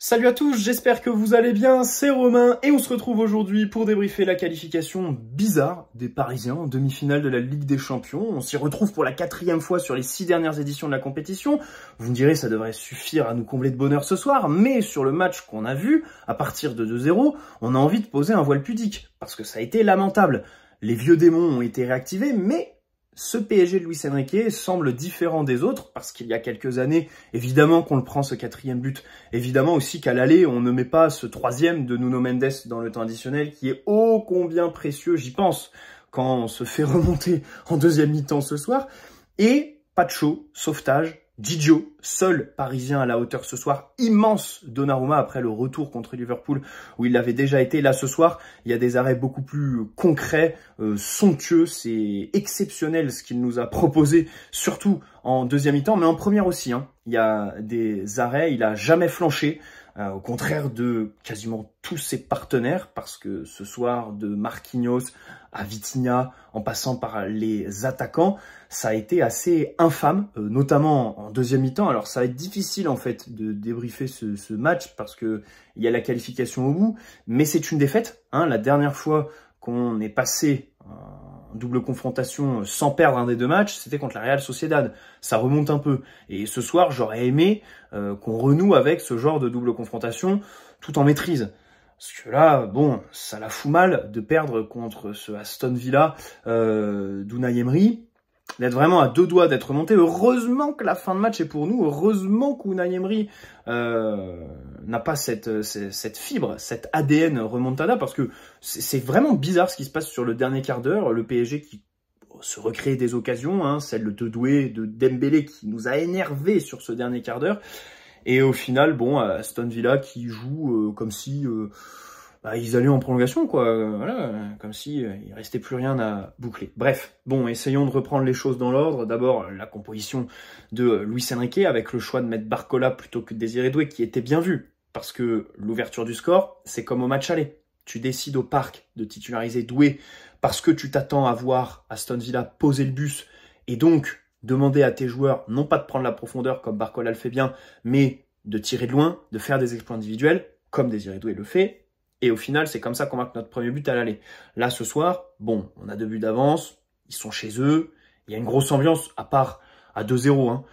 Salut à tous, j'espère que vous allez bien, c'est Romain et on se retrouve aujourd'hui pour débriefer la qualification bizarre des Parisiens en demi-finale de la Ligue des Champions. On s'y retrouve pour la 4e fois sur les 6 dernières éditions de la compétition. Vous me direz, ça devrait suffire à nous combler de bonheur ce soir, mais sur le match qu'on a vu, à partir de 2-0, on a envie de poser un voile pudique, parce que ça a été lamentable. Les vieux démons ont été réactivés, mais ce PSG de Luis Enrique semble différent des autres, parce qu'il y a quelques années, évidemment qu'on le prend ce 4e but, évidemment aussi qu'à l'aller, on ne met pas ce 3e de Nuno Mendes dans le temps additionnel, qui est ô combien précieux, j'y pense, quand on se fait remonter en 2e mi-temps ce soir, et Pacho, sauvetage, Gigio, seul Parisien à la hauteur ce soir, immense Donnarumma après le retour contre Liverpool où il avait déjà été. Là ce soir, il y a des arrêts beaucoup plus concrets, somptueux, c'est exceptionnel ce qu'il nous a proposé, surtout en 2e mi-temps, mais en première aussi. Il y a des arrêts, il a jamais flanché. Au contraire de quasiment tous ses partenaires, parce que ce soir, de Marquinhos à Vitinha, en passant par les attaquants, ça a été assez infâme, notamment en 2e mi-temps. Alors ça va être difficile en fait de débriefer ce match, parce que il y a la qualification au bout, mais c'est une défaite. La dernière fois qu'on est passé en double confrontation sans perdre un des deux matchs, c'était contre la Real Sociedad. Ça remonte un peu. Et ce soir, j'aurais aimé qu'on renoue avec ce genre de double confrontation tout en maîtrise. Parce que là, bon, ça la fout mal de perdre contre ce Aston Villa d'Unai Emery, d'être vraiment à deux doigts d'être remonté. Heureusement que la fin de match est pour nous. Heureusement qu'Unai Emery n'a pas cette fibre, cette ADN remontada, parce que c'est vraiment bizarre ce qui se passe sur le dernier quart d'heure. Le PSG qui se recrée des occasions, celle de Doué, de Dembélé qui nous a énervé sur ce dernier quart d'heure. Et au final, bon, Aston Villa qui joue comme si ils allaient en prolongation, quoi. Voilà, comme si il restait plus rien à boucler. Bref, bon, essayons de reprendre les choses dans l'ordre. D'abord, la composition de Luis Enrique avec le choix de mettre Barcola plutôt que Désiré Doué, qui était bien vu, parce que l'ouverture du score, c'est comme au match aller. Tu décides au parc de titulariser Doué parce que tu t'attends à voir Aston Villa poser le bus et donc demander à tes joueurs non pas de prendre la profondeur comme Barcola le fait bien, mais de tirer de loin, de faire des exploits individuels comme Désiré Doué le fait. Et au final, c'est comme ça qu'on marque notre premier but à l'aller. Là, ce soir, bon, on a 2 buts d'avance, ils sont chez eux, il y a une grosse ambiance, à part à 2-0.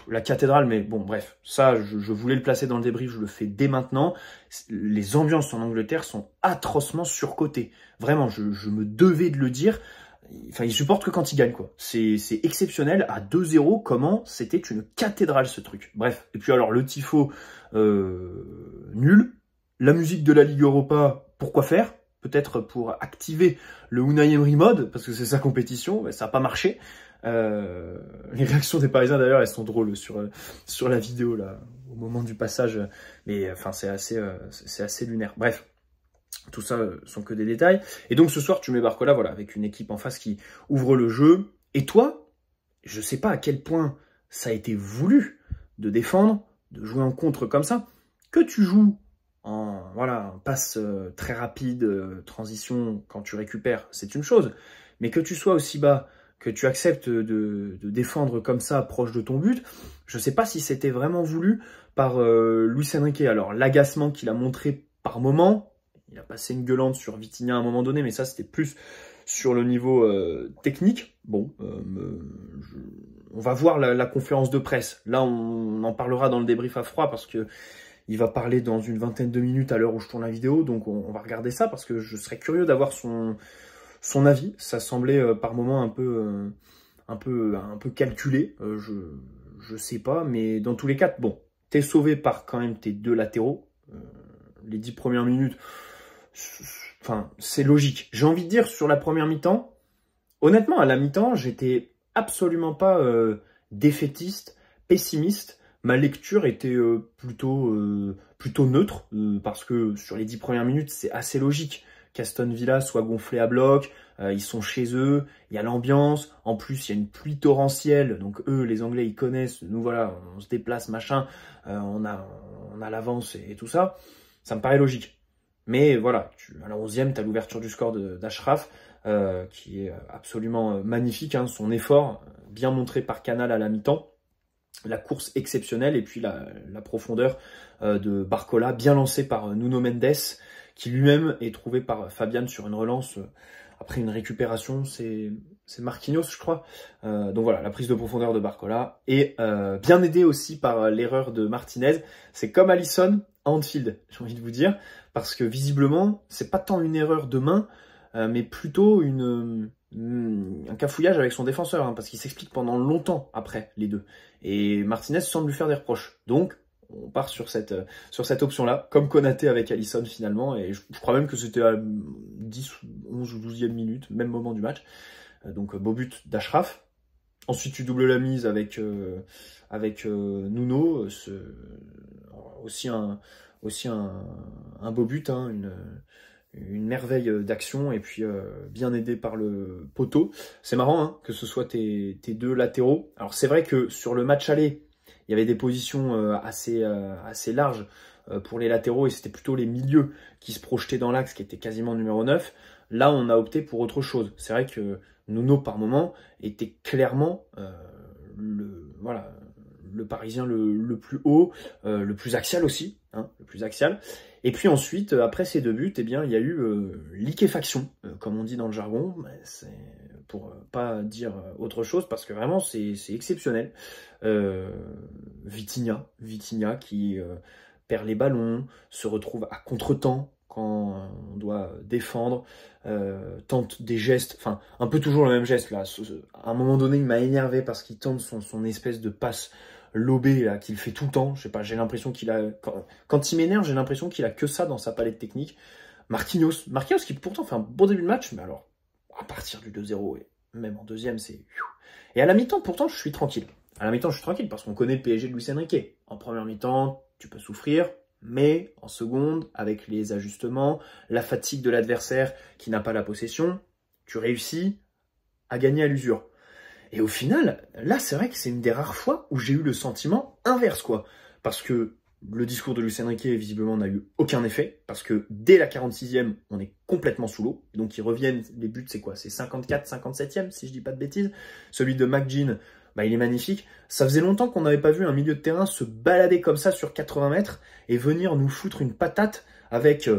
La cathédrale, mais bon, bref, ça, je voulais le placer dans le débrief, je le fais dès maintenant. Les ambiances en Angleterre sont atrocement surcotées. Vraiment, je me devais de le dire. Enfin, ils supportent que quand ils gagnent, quoi. C'est exceptionnel. À 2-0, comment c'était une cathédrale, ce truc. Bref. Et puis alors, le tifo, nul. La musique de la Ligue Europa, pourquoi faire? Peut-être pour activer le Unai Emery mode, parce que c'est sa compétition, mais ça n'a pas marché. Les réactions des Parisiens, d'ailleurs, elles sont drôles sur la vidéo, là, au moment du passage. Mais enfin, c'est assez lunaire. Bref. Tout ça sont que des détails. Et donc ce soir, tu mets Barcola, voilà, avec une équipe en face qui ouvre le jeu. Et toi, je sais pas à quel point ça a été voulu de défendre, de jouer en contre comme ça, que tu joues en passe très rapide, transition quand tu récupères, c'est une chose. Mais que tu sois aussi bas, que tu acceptes de défendre comme ça, proche de ton but, je sais pas si c'était vraiment voulu par Luis Enrique. Alors l'agacement qu'il a montré par moment, il a passé une gueulante sur Vitinha à un moment donné, mais ça, c'était plus sur le niveau technique. Bon, on va voir la conférence de presse. Là, on en parlera dans le débrief à froid, parce que il va parler dans une vingtaine de minutes à l'heure où je tourne la vidéo. Donc, on va regarder ça, parce que je serais curieux d'avoir son avis. Ça semblait par moments un peu calculé. Je sais pas, mais dans tous les cas, bon, t'es sauvé par quand même tes 2 latéraux. Les 10 premières minutes... Enfin, c'est logique. J'ai envie de dire, sur la première mi-temps, honnêtement, à la mi-temps, j'étais absolument pas défaitiste, pessimiste. Ma lecture était plutôt neutre, parce que sur les 10 premières minutes, c'est assez logique qu'Aston Villa soit gonflé à bloc. Ils sont chez eux, il y a l'ambiance. En plus, il y a une pluie torrentielle. Donc eux, les Anglais, ils connaissent. Nous, voilà, on se déplace, machin. On a l'avance et tout ça. Ça me paraît logique. Mais voilà, à la 11e, tu as l'ouverture du score d'Achraf, qui est absolument magnifique. Son effort, bien montré par Canal à la mi-temps. la course exceptionnelle et puis la profondeur de Barcola, bien lancé par Nuno Mendes, qui lui-même est trouvé par Fabian sur une relance après une récupération, c'est Marquinhos, je crois. Donc voilà, la prise de profondeur de Barcola, et bien aidé aussi par l'erreur de Martinez. C'est comme Alisson à Anfield, j'ai envie de vous dire, parce que visiblement, c'est pas tant une erreur de main, mais plutôt un cafouillage avec son défenseur, hein, parce qu'il s'explique pendant longtemps après les deux. Et Martinez semble lui faire des reproches. Donc, on part sur cette option-là, comme Konaté avec Alisson finalement, et je crois même que c'était à 10, 11 ou 12e minute, même moment du match. Donc, beau but d'Achraf. Ensuite, tu doubles la mise avec Nuno, aussi un beau but, hein, une merveille d'action, et puis bien aidé par le poteau. C'est marrant hein, que ce soit tes deux latéraux. Alors c'est vrai que sur le match aller, il y avait des positions assez larges pour les latéraux, et c'était plutôt les milieux qui se projetaient dans l'axe, qui était quasiment numéro 9. Là, on a opté pour autre chose. C'est vrai que Nuno, par moment, était clairement le Parisien le plus haut, le plus axial aussi, hein, le plus axial. Et puis ensuite, après ces deux buts, eh bien, il y a eu liquéfaction, comme on dit dans le jargon. C'est pour pas dire autre chose, parce que vraiment, c'est exceptionnel. Vitinha qui perd les ballons, se retrouve à contre-temps quand on doit défendre, tente des gestes, enfin, un peu toujours le même geste, là. À un moment donné, il m'a énervé parce qu'il tente son espèce de passe lobé là qu'il fait tout le temps. Je sais pas, j'ai l'impression qu'il a quand il m'énerve, j'ai l'impression qu'il a que ça dans sa palette technique. Marquinhos qui pourtant fait un bon début de match, mais alors à partir du 2-0 et même en deuxième, c'est... Et à la mi-temps, pourtant, je suis tranquille. À la mi-temps, je suis tranquille parce qu'on connaît le PSG de Luis Enrique. En première mi-temps, tu peux souffrir, mais en seconde, avec les ajustements, la fatigue de l'adversaire qui n'a pas la possession, tu réussis à gagner à l'usure. Et au final, là, c'est vrai que c'est une des rares fois où j'ai eu le sentiment inverse, quoi. Parce que le discours de Luis Enrique, visiblement, n'a eu aucun effet. Parce que dès la 46e, on est complètement sous l'eau. Donc, ils reviennent, les buts, c'est quoi? C'est 54, 57e, si je dis pas de bêtises. Celui de McGinn, bah, il est magnifique. Ça faisait longtemps qu'on n'avait pas vu un milieu de terrain se balader comme ça sur 80 mètres et venir nous foutre une patate avec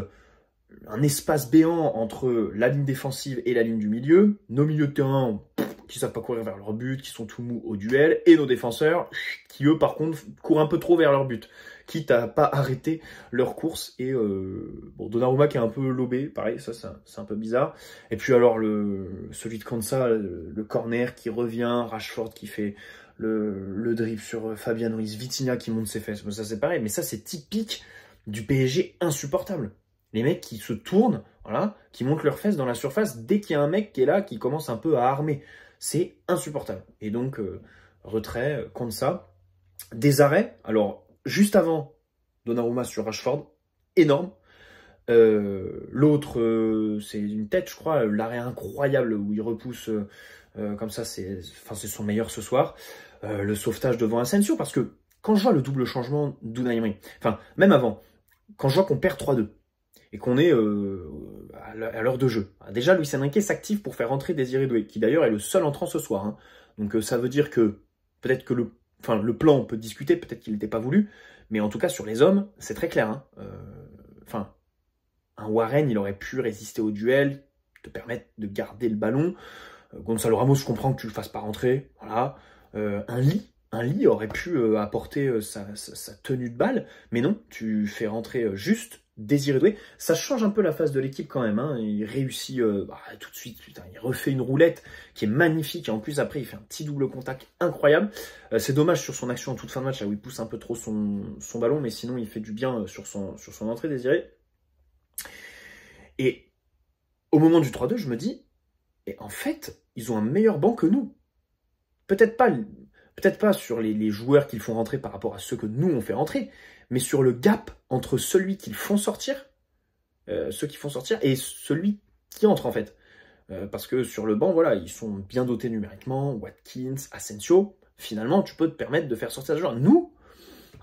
un espace béant entre la ligne défensive et la ligne du milieu. Nos milieux de terrain qui savent pas courir vers leur but, qui sont tout mous au duel, et nos défenseurs qui, eux, par contre, courent un peu trop vers leur but, quitte à pas arrêter leur course. Et bon, Donnarumma qui est un peu lobé, pareil, ça c'est un peu bizarre. Et puis alors, celui de Konsa, le corner qui revient, Rashford qui fait le dribble sur Fabian Ruiz, Vitinha qui monte ses fesses, ça c'est pareil, mais ça c'est typique du PSG insupportable. Les mecs qui se tournent, voilà, qui montent leurs fesses dans la surface dès qu'il y a un mec qui est là, qui commence un peu à armer. C'est insupportable. Et donc, retrait contre ça. Des arrêts. Alors, juste avant, Donnarumma sur Rashford. Énorme. L'autre, c'est une tête, je crois. L'arrêt incroyable où il repousse comme ça. C'est son meilleur ce soir. Le sauvetage devant Asensio. Parce que quand je vois le double changement d'Unai Emery, enfin, même avant, quand je vois qu'on perd 3-2, et qu'on est à l'heure de jeu. Déjà, Luis Enrique s'active pour faire rentrer Désiré Doué, qui d'ailleurs est le seul entrant ce soir. Hein. Donc ça veut dire que peut-être que le plan, on peut discuter, peut-être qu'il n'était pas voulu, mais en tout cas, sur les hommes, c'est très clair. Hein. Un Warren, il aurait pu résister au duel, te permettre de garder le ballon. Gonzalo Ramos, je comprends que tu le fasses pas rentrer. Voilà. Un Lee aurait pu apporter sa tenue de balle, mais non, tu fais rentrer juste Désiré Doué. Ça change un peu la phase de l'équipe quand même. Hein. Il réussit tout de suite, putain, il refait une roulette qui est magnifique, et en plus après il fait un petit double contact incroyable. C'est dommage sur son action en toute fin de match, là où il pousse un peu trop son ballon, mais sinon il fait du bien sur son entrée, Désiré. Et au moment du 3-2, je me dis, et en fait, ils ont un meilleur banc que nous. Peut-être pas sur les joueurs qu'ils font rentrer par rapport à ceux que nous on fait rentrer, mais sur le gap entre celui qu'ils font sortir, ceux qui font sortir, et celui qui entre en fait. Parce que sur le banc, voilà, ils sont bien dotés numériquement, Watkins, Asensio, finalement tu peux te permettre de faire sortir ce joueur. Nous,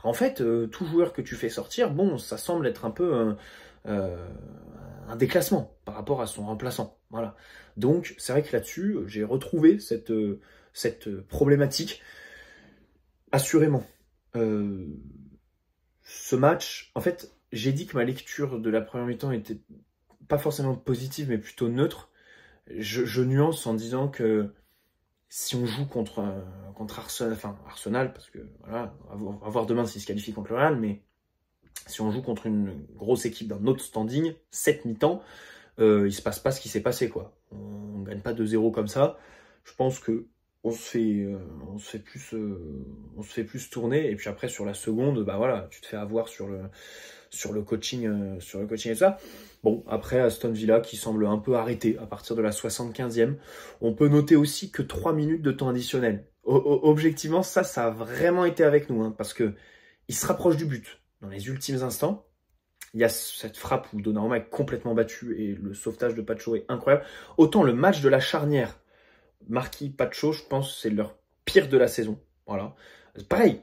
en fait, tout joueur que tu fais sortir, bon, ça semble être un peu un déclassement par rapport à son remplaçant. Voilà. Donc c'est vrai que là-dessus, j'ai retrouvé cette problématique. Assurément. Ce match, en fait, j'ai dit que ma lecture de la première mi-temps était pas forcément positive, mais plutôt neutre. Je nuance en disant que si on joue contre Arsenal, enfin Arsenal, parce que voilà, on va voir demain s'il se qualifie contre le Real, mais si on joue contre une grosse équipe d'un autre standing, 7 mi-temps, il se passe pas ce qui s'est passé, quoi. On gagne pas 2-0 comme ça. Je pense que on se fait plus tourner. Et puis après, sur la seconde, bah voilà, tu te fais avoir sur le coaching et ça. Bon, après, Aston Villa qui semble un peu arrêté à partir de la 75e. On peut noter aussi que 3 minutes de temps additionnel. Objectivement, ça a vraiment été avec nous, hein, parce que il se rapproche du but dans les ultimes instants. Il y a cette frappe où Donnarumma est complètement battu et le sauvetage de Pacho est incroyable. Autant le match de la charnière, Marquis, Pacho, je pense que c'est leur pire de la saison. Voilà. Pareil.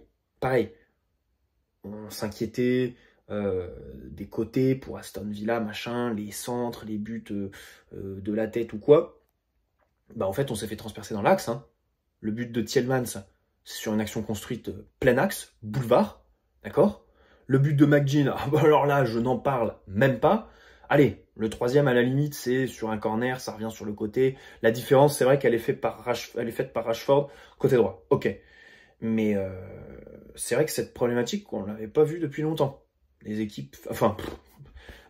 On s'inquiétait des côtés pour Aston Villa, machin, les centres, les buts de la tête ou quoi. Bah en fait, on s'est fait transpercer dans l'axe. Hein. Le but de Tielemans, c'est sur une action construite plein axe, boulevard, d'accord. Le but de McGinn, alors là, je n'en parle même pas. Allez, le troisième, à la limite, c'est sur un corner, ça revient sur le côté. La différence, c'est vrai qu'elle est faite par Rashford, côté droit. Ok. Mais c'est vrai que cette problématique, on ne l'avait pas vue depuis longtemps. Les équipes, enfin,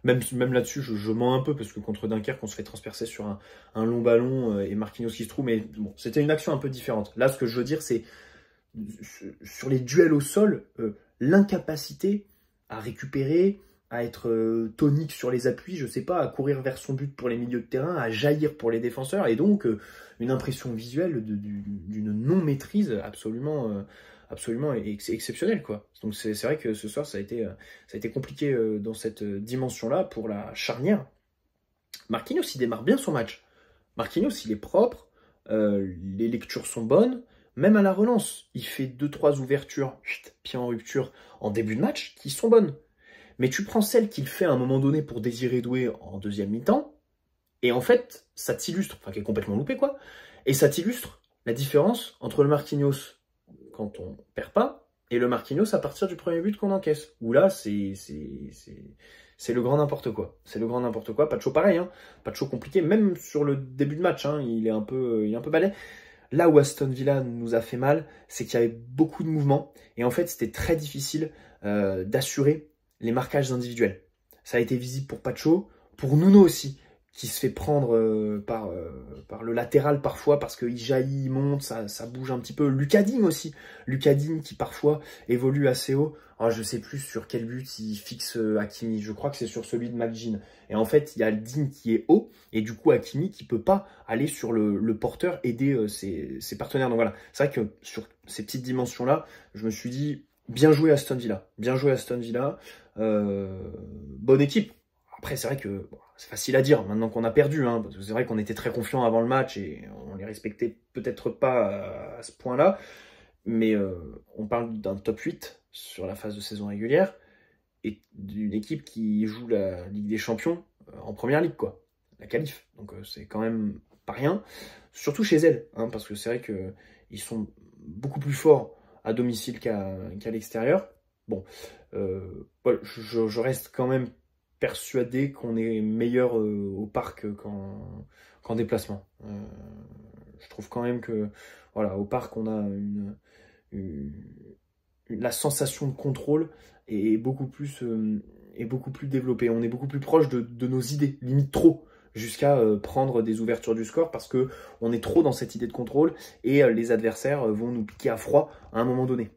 même là-dessus, je mens un peu, parce que contre Dunkerque, on se fait transpercer sur un long ballon et Marquinhos qui se trouve. Mais bon, c'était une action un peu différente. Là, ce que je veux dire, c'est sur les duels au sol, l'incapacité à récupérer, à être tonique sur les appuis, je sais pas, à courir vers son but pour les milieux de terrain, à jaillir pour les défenseurs, et donc une impression visuelle d'une non-maîtrise absolument exceptionnelle, quoi. Donc c'est vrai que ce soir, ça a été compliqué dans cette dimension-là pour la charnière. Marquinhos, il démarre bien son match. Marquinhos, il est propre, les lectures sont bonnes. Même à la relance, il fait 2-3 ouvertures, pied en rupture, en début de match, qui sont bonnes. Mais tu prends celle qu'il fait à un moment donné pour Désiré Doué en deuxième mi-temps, et en fait, ça t'illustre, enfin qui est complètement loupé quoi, et ça t'illustre la différence entre le Marquinhos quand on perd pas, et le Marquinhos à partir du premier but qu'on encaisse. Où là, c'est le grand n'importe quoi. C'est le grand n'importe quoi. Pacho pareil, hein. Pacho compliqué, même sur le début de match, hein, il est un peu balai. Là où Aston Villa nous a fait mal, c'est qu'il y avait beaucoup de mouvements, et en fait, c'était très difficile d'assurer les marquages individuels. Ça a été visible pour Pacho, pour Nuno aussi, qui se fait prendre par le latéral parfois, parce qu'il jaillit, il monte, ça bouge un petit peu. Lucas Digne aussi. Lucas Digne qui parfois évolue assez haut. Alors, je sais plus sur quel but il fixe Hakimi. Je crois que c'est sur celui de McGinn. Et en fait, il y a le Digne qui est haut, et du coup Hakimi qui peut pas aller sur le porteur, aider ses partenaires. Donc voilà, c'est vrai que sur ces petites dimensions-là, je me suis dit, bien joué Aston Villa. Bien joué Aston Villa. Bonne équipe. Après, c'est vrai que bon, c'est facile à dire maintenant qu'on a perdu, hein, parce que c'est vrai qu'on était très confiants avant le match et on les respectait peut-être pas à ce point-là. Mais on parle d'un top 8 sur la phase de saison régulière et d'une équipe qui joue la Ligue des Champions en première ligue, quoi. La qualif. Donc c'est quand même pas rien. Surtout chez elle, hein, parce que c'est vrai qu'ils sont beaucoup plus forts à domicile qu'à l'extérieur. Bon, ouais, je reste quand même persuadé qu'on est meilleur au parc qu'en déplacement. Je trouve quand même que voilà, au parc, on a la sensation de contrôle est beaucoup plus développée. On est beaucoup plus proche de nos idées, limite trop, jusqu'à prendre des ouvertures du score parce que on est trop dans cette idée de contrôle et les adversaires vont nous piquer à froid à un moment donné.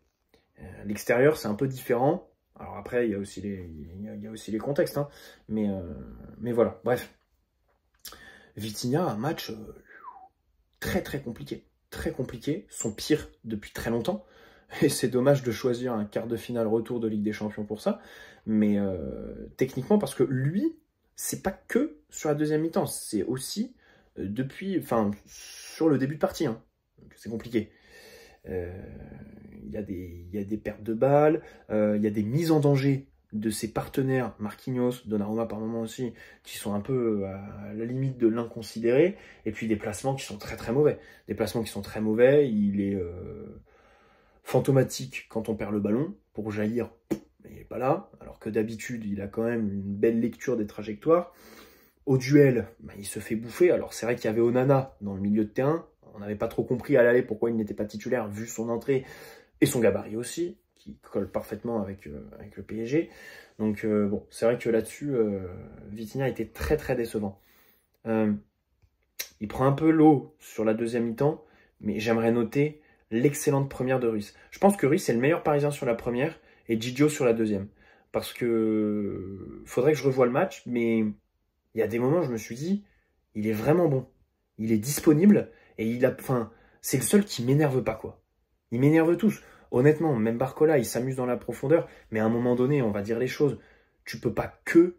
L'extérieur, c'est un peu différent. Alors après, il y a aussi les contextes, hein. Mais voilà, bref. Vitinha, un match très très compliqué. Très compliqué, son pire depuis très longtemps. Et c'est dommage de choisir un quart de finale retour de Ligue des Champions pour ça. Mais techniquement, parce que lui, c'est pas que sur la deuxième mi-temps, c'est aussi sur le début de partie, hein, que c'est compliqué. Il y a des pertes de balles, il y a des mises en danger de ses partenaires, Marquinhos, Donnarumma par moment aussi, qui sont un peu à la limite de l'inconsidéré, et puis des placements qui sont très très mauvais. Des placements qui sont très mauvais, il est fantomatique quand on perd le ballon, pour jaillir, il n'est pas là, alors que d'habitude, il a quand même une belle lecture des trajectoires. Au duel, bah, il se fait bouffer. Alors c'est vrai qu'il y avait Onana dans le milieu de terrain, on n'avait pas trop compris à l'aller pourquoi il n'était pas titulaire, vu son entrée et son gabarit aussi, qui colle parfaitement avec le PSG. Donc bon, c'est vrai que là-dessus, Vitinha était très très décevant. Il prend un peu l'eau sur la deuxième mi-temps, mais j'aimerais noter l'excellente première de Ruiz. Je pense que Ruiz est le meilleur Parisien sur la première et Gigio sur la deuxième. Parce que faudrait que je revoie le match, mais il y a des moments où je me suis dit, il est vraiment bon. Il est disponible et c'est le seul qui m'énerve pas, quoi. Ils m'énervent tous. Honnêtement, même Barcola, il s'amuse dans la profondeur, mais à un moment donné, on va dire les choses. Tu peux pas que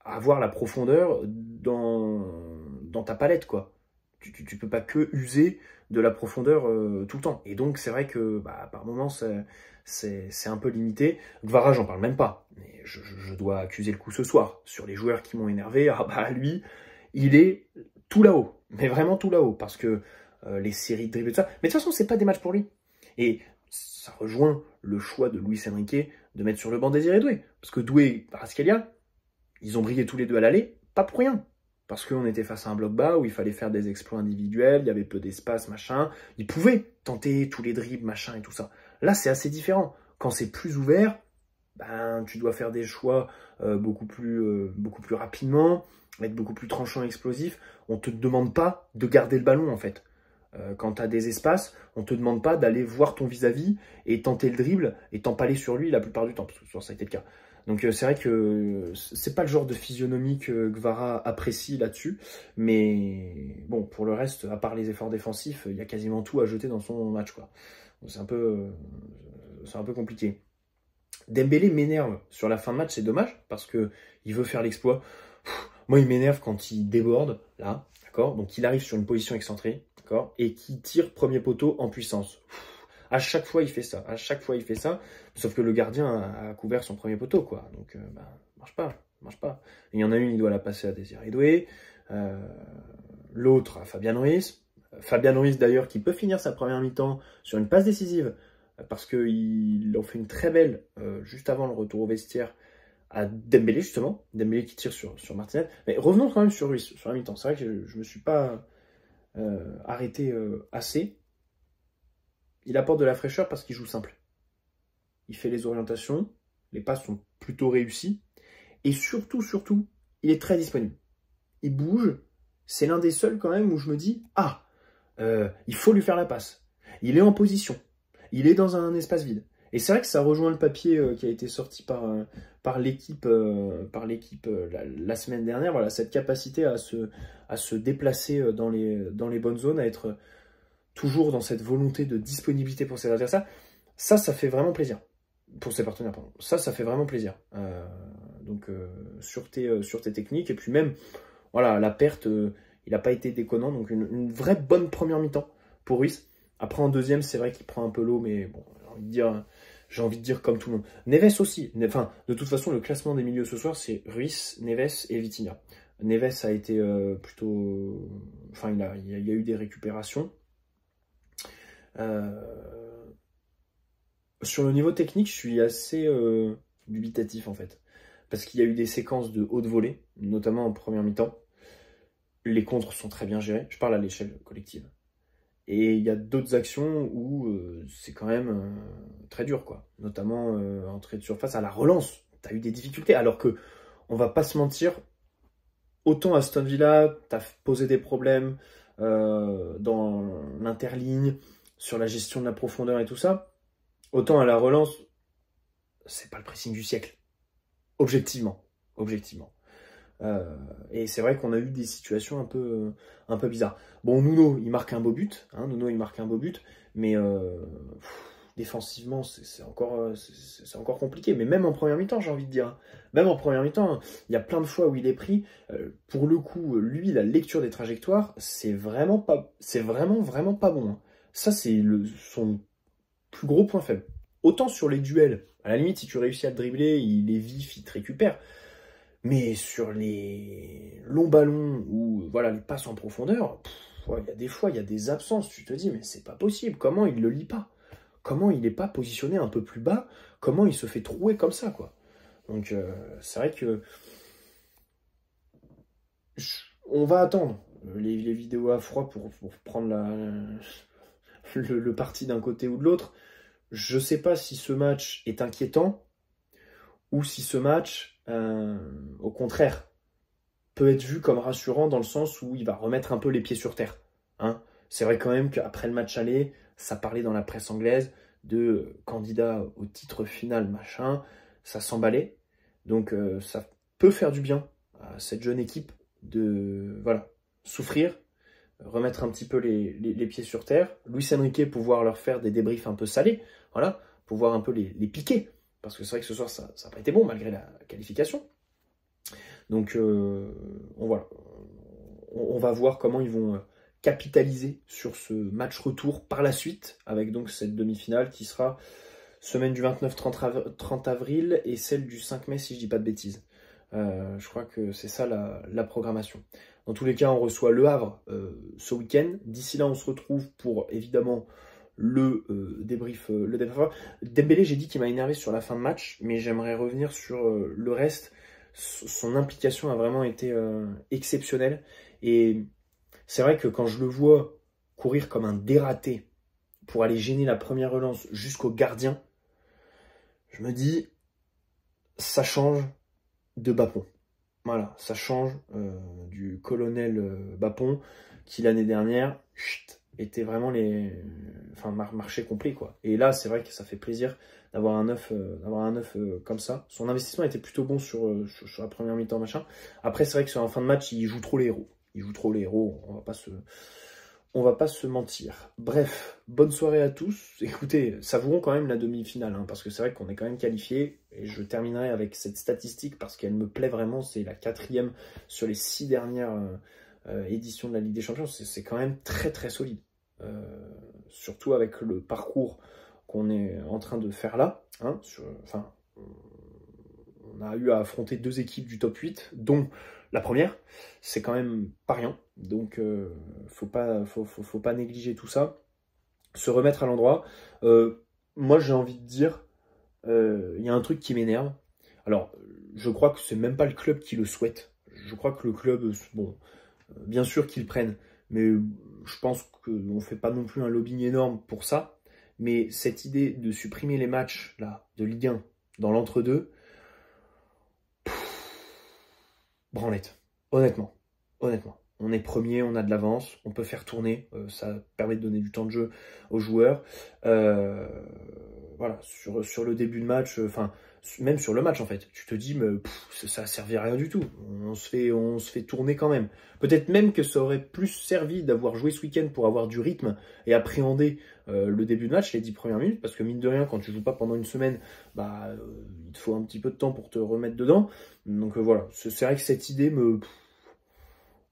avoir la profondeur dans ta palette, quoi. Tu peux pas que user de la profondeur tout le temps. Et donc, c'est vrai que par moments, c'est un peu limité. Gvara, j'en parle même pas. Mais je dois accuser le coup ce soir. Sur les joueurs qui m'ont énervé, lui, il est tout là-haut. Mais vraiment tout là-haut. Parce que les séries de dribbles et tout ça. Mais de toute façon, c'est pas des matchs pour lui. Et ça rejoint le choix de Luis Enrique de mettre sur le banc Désiré Doué. Parce que Doué et Kvaratskhelia, ils ont brillé tous les deux à l'aller, pas pour rien. Parce qu'on était face à un bloc bas où il fallait faire des exploits individuels, il y avait peu d'espace, machin. Ils pouvaient tenter tous les dribbles, machin et tout ça. Là, c'est assez différent. Quand c'est plus ouvert, tu dois faire des choix beaucoup plus rapidement, être beaucoup plus tranchant et explosif. On ne te demande pas de garder le ballon, en fait. Quand tu as des espaces, on ne te demande pas d'aller voir ton vis-à-vis et tenter le dribble et t'empaler sur lui la plupart du temps, parce que ça a été le cas. Donc c'est vrai que c'est pas le genre de physionomie que Gvara apprécie là-dessus, mais bon, pour le reste, à part les efforts défensifs, il y a quasiment tout à jeter dans son match, quoi. C'est un peu compliqué. Dembélé m'énerve sur la fin de match, c'est dommage, parce que il veut faire l'exploit. Moi, il m'énerve quand il déborde, là, d'accord. Donc il arrive sur une position excentrée, d'accord, et qui tire premier poteau en puissance. À chaque fois, il fait ça. À chaque fois, il fait ça. Sauf que le gardien a couvert son premier poteau, quoi. Donc, marche pas. Et il y en a une, il doit la passer à Désiré Doué. L'autre à Fabian Ruiz. Fabian Ruiz, d'ailleurs, qui peut finir sa première mi-temps sur une passe décisive. Parce qu'il en fait une très belle, juste avant le retour au vestiaire, à Dembélé, justement. Dembélé qui tire sur Martinez. Mais revenons quand même sur Ruiz, sur la mi-temps. C'est vrai que je ne me suis pas arrêté assez. Il apporte de la fraîcheur parce qu'il joue simple. Il fait les orientations, les passes sont plutôt réussies. Et surtout, il est très disponible. Il bouge. C'est l'un des seuls quand même où je me dis, il faut lui faire la passe. Il est en position. Il est dans un espace vide. Et c'est vrai que ça rejoint le papier qui a été sorti par l'équipe la semaine dernière. Voilà, cette capacité à se déplacer dans les bonnes zones, à être toujours dans cette volonté de disponibilité pour ses adversaires, ça fait vraiment plaisir. Pour ses partenaires, pardon. Ça fait vraiment plaisir. Donc, sûreté technique. Et puis même, voilà, la perte, il n'a pas été déconnant. Donc, une vraie bonne première mi-temps pour Ruiz. Après, en deuxième, c'est vrai qu'il prend un peu l'eau, mais bon, j'ai envie de dire comme tout le monde. Neves aussi. Enfin, de toute façon, le classement des milieux ce soir, c'est Ruiz, Neves et Vitinha. Neves a été plutôt... Enfin, il y a eu des récupérations. Sur le niveau technique, je suis assez dubitatif en fait. Parce qu'il y a eu des séquences de haute volée, notamment en première mi-temps. Les contres sont très bien gérés. Je parle à l'échelle collective. Et il y a d'autres actions où c'est quand même très dur, quoi. Notamment entrée de surface à la relance. Tu as eu des difficultés. Alors que, on va pas se mentir, autant Aston Villa, tu as posé des problèmes dans l'interligne, sur la gestion de la profondeur et tout ça, autant à la relance, c'est pas le pressing du siècle. Objectivement. Et c'est vrai qu'on a eu des situations un peu bizarres. Bon, Nuno, il marque un beau but. Mais défensivement, c'est encore compliqué. Mais même en première mi-temps, j'ai envie de dire. Même en première mi-temps, il y a plein de fois où il est pris. Pour le coup, lui, la lecture des trajectoires, c'est vraiment vraiment pas bon. Hein. Ça, c'est son plus gros point faible. Autant sur les duels, à la limite, si tu réussis à le dribbler, il est vif, il te récupère. Mais sur les longs ballons ou voilà, les passes en profondeur, il y a des fois, il y a des absences. Tu te dis, mais c'est pas possible. Comment il le lit pas? comment il n'est pas positionné un peu plus bas, comment il se fait trouer comme ça, quoi. Donc, c'est vrai que on va attendre les vidéos à froid pour prendre le parti d'un côté ou de l'autre. Je sais pas si ce match est inquiétant ou si ce match, au contraire, peut être vu comme rassurant dans le sens où il va remettre un peu les pieds sur terre. Hein. C'est vrai quand même qu'après le match aller, ça parlait dans la presse anglaise de candidat au titre final, machin, ça s'emballait. Donc ça peut faire du bien à cette jeune équipe de souffrir, remettre un petit peu les pieds sur terre. Luis Enrique pouvoir leur faire des débriefs un peu salés, voilà, pouvoir un peu les piquer. Parce que c'est vrai que ce soir, ça n'a pas été bon malgré la qualification. Donc on va voir comment ils vont capitaliser sur ce match retour par la suite, avec donc cette demi-finale qui sera semaine du 29-30 avril et celle du 5 mai si je dis pas de bêtises. Je crois que c'est ça la programmation. Dans tous les cas, on reçoit Le Havre ce week-end. D'ici là, on se retrouve pour évidemment le débrief. Dembélé, j'ai dit qu'il m'a énervé sur la fin de match, mais j'aimerais revenir sur le reste. Son implication a vraiment été exceptionnelle. Et c'est vrai que quand je le vois courir comme un dératé pour aller gêner la première relance jusqu'au gardien, je me dis, ça change de Bapon. Voilà, ça change du colonel Bapon qui l'année dernière était vraiment marché complet, quoi. Et là, c'est vrai que ça fait plaisir d'avoir un neuf comme ça. Son investissement était plutôt bon sur la première mi-temps, machin. Après, c'est vrai que sur la fin de match, il joue trop les héros. Il joue trop les héros, on va pas se mentir. Bref, bonne soirée à tous. Écoutez, savourons quand même la demi-finale, hein, parce que c'est vrai qu'on est quand même qualifié. Et je terminerai avec cette statistique parce qu'elle me plaît vraiment. C'est la 4e sur les 6 dernières éditions de la Ligue des Champions. C'est quand même très très solide. Surtout avec le parcours qu'on est en train de faire là. Hein, on a eu à affronter 2 équipes du top 8, dont la première. C'est quand même pas rien. Donc, faut pas négliger tout ça. Se remettre à l'endroit. Moi, j'ai envie de dire, il y a un truc qui m'énerve. Alors, je crois que c'est même pas le club qui le souhaite. Je crois que le club, bon, bien sûr qu'ils le prennent, mais je pense qu'on ne fait pas non plus un lobbying énorme pour ça. Mais cette idée de supprimer les matchs là, de Ligue 1 dans l'entre-deux, branlette. Honnêtement. On est premier, on a de l'avance, on peut faire tourner, ça permet de donner du temps de jeu aux joueurs. Voilà, sur le début de match, même sur le match en fait, tu te dis, mais ça a servi à rien du tout. On se fait tourner quand même. Peut-être même que ça aurait plus servi d'avoir joué ce week-end pour avoir du rythme et appréhender le début de match, les 10 premières minutes, parce que mine de rien, quand tu joues pas pendant une semaine, il te faut un petit peu de temps pour te remettre dedans. Donc voilà, c'est vrai que cette idée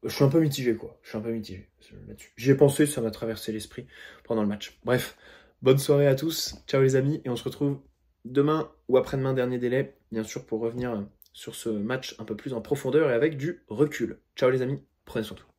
je suis un peu mitigé, quoi. Je suis un peu mitigé là-dessus. J'y ai pensé, ça m'a traversé l'esprit pendant le match. Bref, bonne soirée à tous. Ciao les amis. Et on se retrouve demain ou après-demain, dernier délai, bien sûr, pour revenir sur ce match un peu plus en profondeur et avec du recul. Ciao les amis. Prenez soin de vous.